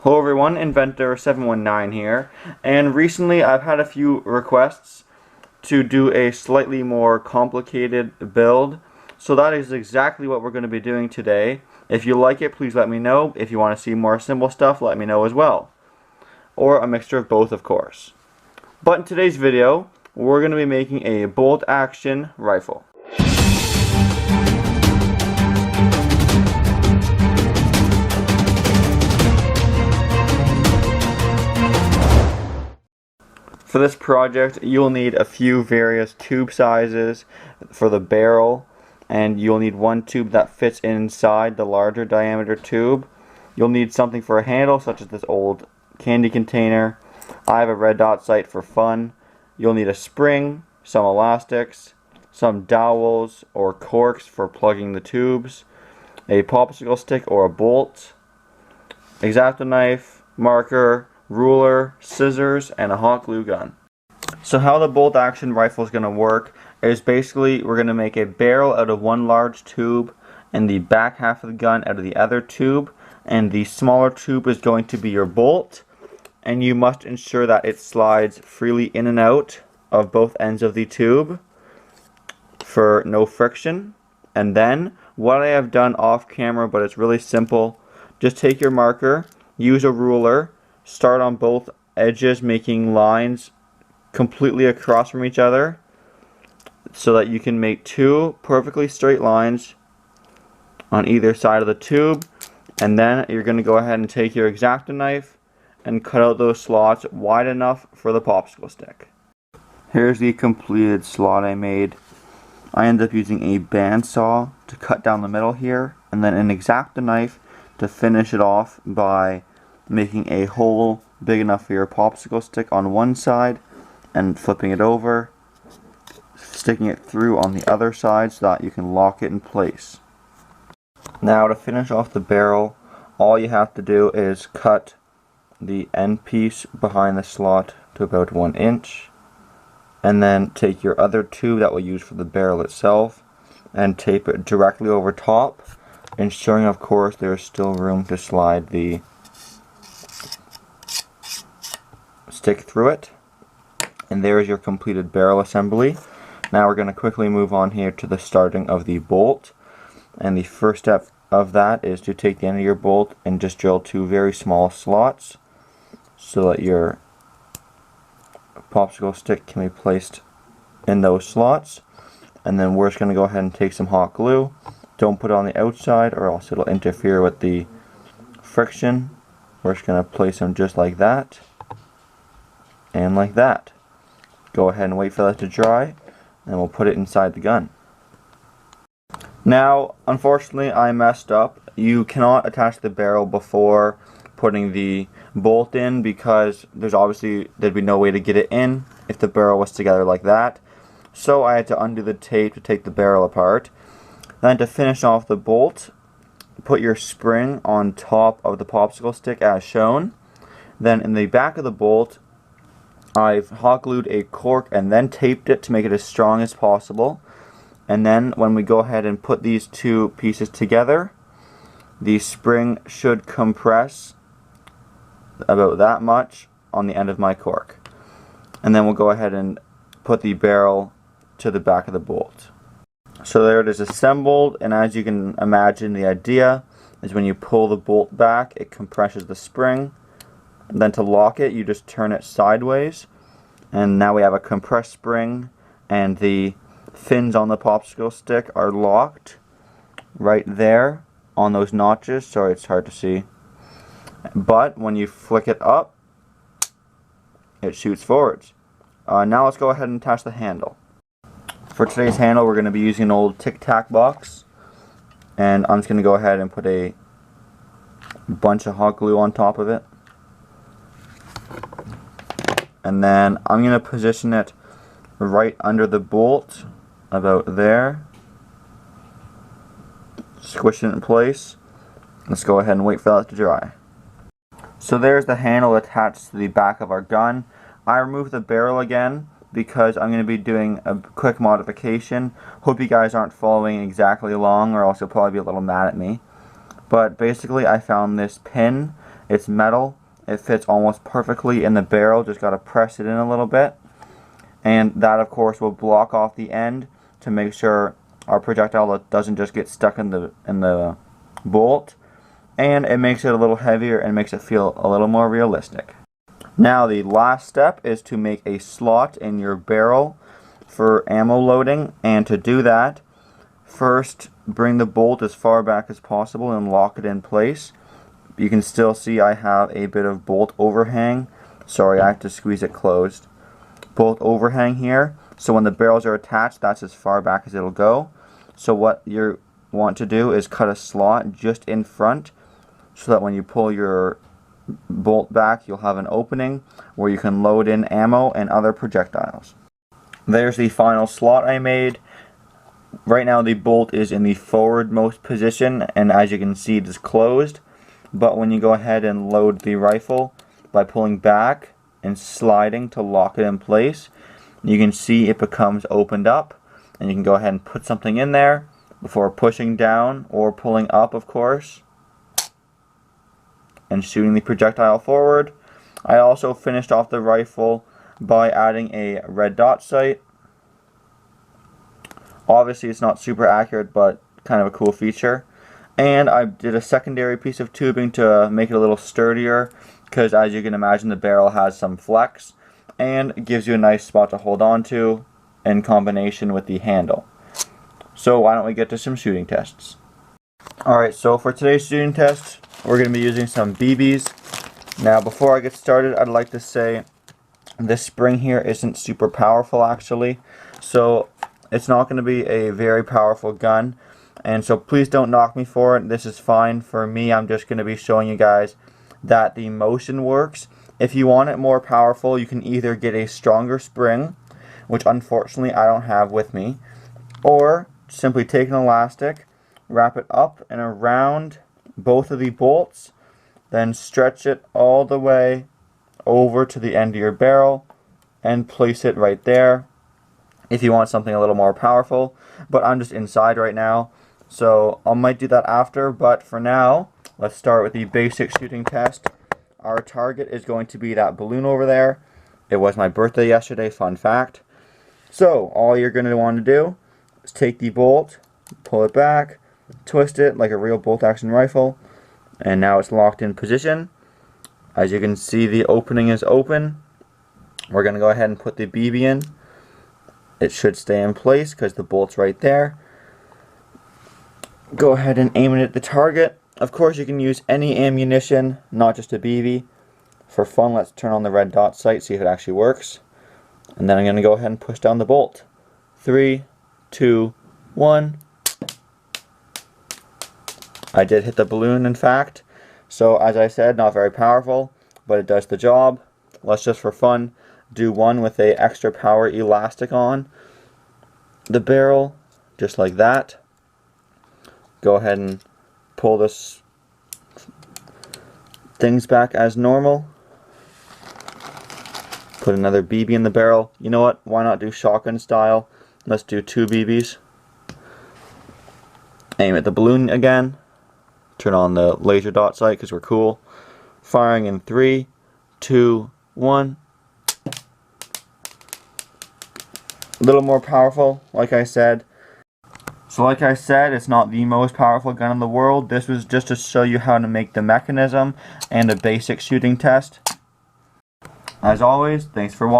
Hello everyone, Inventor719 here, and recently I've had a few requests to do a slightly more complicated build, so that is exactly what we're going to be doing today. If you like it, please let me know. If you want to see more simple stuff, let me know as well. Or a mixture of both, of course. But in today's video, we're going to be making a bolt-action rifle. For this project, you'll need a few various tube sizes for the barrel, and you'll need one tube that fits inside the larger diameter tube. You'll need something for a handle, such as this old candy container. I have a red dot sight for fun. You'll need a spring, some elastics, some dowels or corks for plugging the tubes, a popsicle stick or a bolt, X-Acto knife, marker, ruler, scissors, and a hot glue gun. So how the bolt action rifle is going to work is basically we're going to make a barrel out of one large tube and the back half of the gun out of the other tube, and the smaller tube is going to be your bolt, and you must ensure that it slides freely in and out of both ends of the tube for no friction. And then what I have done off camera, but it's really simple, just take your marker, use a ruler, start on both edges making lines completely across from each other so that you can make two perfectly straight lines on either side of the tube. And then you're going to go ahead and take your X-Acto knife and cut out those slots wide enough for the popsicle stick. Here's the completed slot I made. I ended up using a bandsaw to cut down the middle here, and then an X-Acto knife to finish it off by making a hole big enough for your popsicle stick on one side and flipping it over, sticking it through on the other side so that you can lock it in place. Now to finish off the barrel, all you have to do is cut the end piece behind the slot to about 1 inch, and then take your other tube that we'll use for the barrel itself and tape it directly over top, ensuring of course there's still room to slide the stick through it. And there is your completed barrel assembly. Now we're going to quickly move on here to the starting of the bolt. And the first step of that is to take the end of your bolt and just drill two very small slots so that your popsicle stick can be placed in those slots. And then we're just going to go ahead and take some hot glue. Don't put it on the outside or else it'll interfere with the friction. We're just going to place them just like that and like that. Go ahead and wait for that to dry, and we'll put it inside the gun. Now, unfortunately, I messed up. You cannot attach the barrel before putting the bolt in because there'd be no way to get it in if the barrel was together like that. So I had to undo the tape to take the barrel apart. Then to finish off the bolt, put your spring on top of the popsicle stick as shown. Then in the back of the bolt, I've hot glued a cork and then taped it to make it as strong as possible. And then when we go ahead and put these two pieces together, the spring should compress about that much on the end of my cork. And then we'll go ahead and put the barrel to the back of the bolt. So there it is assembled, and as you can imagine, the idea is when you pull the bolt back, it compresses the spring. And then to lock it, you just turn it sideways, and now we have a compressed spring, and the fins on the popsicle stick are locked right there on those notches. Sorry, it's hard to see. But when you flick it up, it shoots forwards. Now let's go ahead and attach the handle. For today's handle, we're going to be using an old Tic Tac box, and I'm just going to go ahead and put a bunch of hot glue on top of it. And then I'm going to position it right under the bolt, about there. Squish it in place. Let's go ahead and wait for that to dry. So there's the handle attached to the back of our gun. I removed the barrel again because I'm going to be doing a quick modification. Hope you guys aren't following exactly along, or else you'll probably be a little mad at me. But basically I found this pin It's metal. It fits almost perfectly in the barrel. Just got to press it in a little bit. And that, of course, will block off the end to make sure our projectile doesn't just get stuck in the bolt. And it makes it a little heavier and makes it feel a little more realistic. Now the last step is to make a slot in your barrel for ammo loading, and to do that, first bring the bolt as far back as possible and lock it in place. You can still see I have a bit of bolt overhang. Sorry, I have to squeeze it closed. Bolt overhang here, so when the barrels are attached, that's as far back as it'll go. So what you want to do is cut a slot just in front, so that when you pull your bolt back, you'll have an opening where you can load in ammo and other projectiles. There's the final slot I made. Right now the bolt is in the forwardmost position, and as you can see, it is closed. But when you go ahead and load the rifle by pulling back and sliding to lock it in place, you can see it becomes opened up, and you can go ahead and put something in there before pushing down or pulling up, of course, and shooting the projectile forward. I also finished off the rifle by adding a red dot sight. Obviously it's not super accurate, but kind of a cool feature. And I did a secondary piece of tubing to make it a little sturdier, because as you can imagine, the barrel has some flex, and it gives you a nice spot to hold on to in combination with the handle. So why don't we get to some shooting tests. Alright, so for today's shooting test, we're going to be using some BBs. Now before I get started, I'd like to say this spring here isn't super powerful actually, so it's not going to be a very powerful gun, and so please don't knock me for it. This is fine for me. I'm just going to be showing you guys that the motion works. If you want it more powerful, you can either get a stronger spring, which unfortunately I don't have with me, or simply take an elastic, wrap it up and around both of the bolts, then stretch it all the way over to the end of your barrel and place it right there if you want something a little more powerful. But I'm just inside right now, so I might do that after, but for now let's start with the basic shooting test. Our target is going to be that balloon over there. It was my birthday yesterday, fun fact. So all you're going to want to do is take the bolt, pull it back, twist it like a real bolt action rifle, and now it's locked in position. As you can see, the opening is open. We're going to go ahead and put the BB in. It should stay in place because the bolt's right there. Go ahead and aim it at the target. Of course, you can use any ammunition, not just a BB. For fun, let's turn on the red dot sight, see if it actually works. And then I'm going to go ahead and push down the bolt. 3, 2, 1. I did hit the balloon, in fact. So as I said, not very powerful, but it does the job. Let's just for fun do one with a extra power elastic on the barrel, just like that. Go ahead and pull this things back as normal. Put another BB in the barrel. You know what? Why not do shotgun style? Let's do 2 BBs. Aim at the balloon again. Turn on the laser dot sight because we're cool. Firing in 3, 2, 1. A little more powerful, like I said. So like I said, it's not the most powerful gun in the world. This was just to show you how to make the mechanism and a basic shooting test. As always, thanks for watching.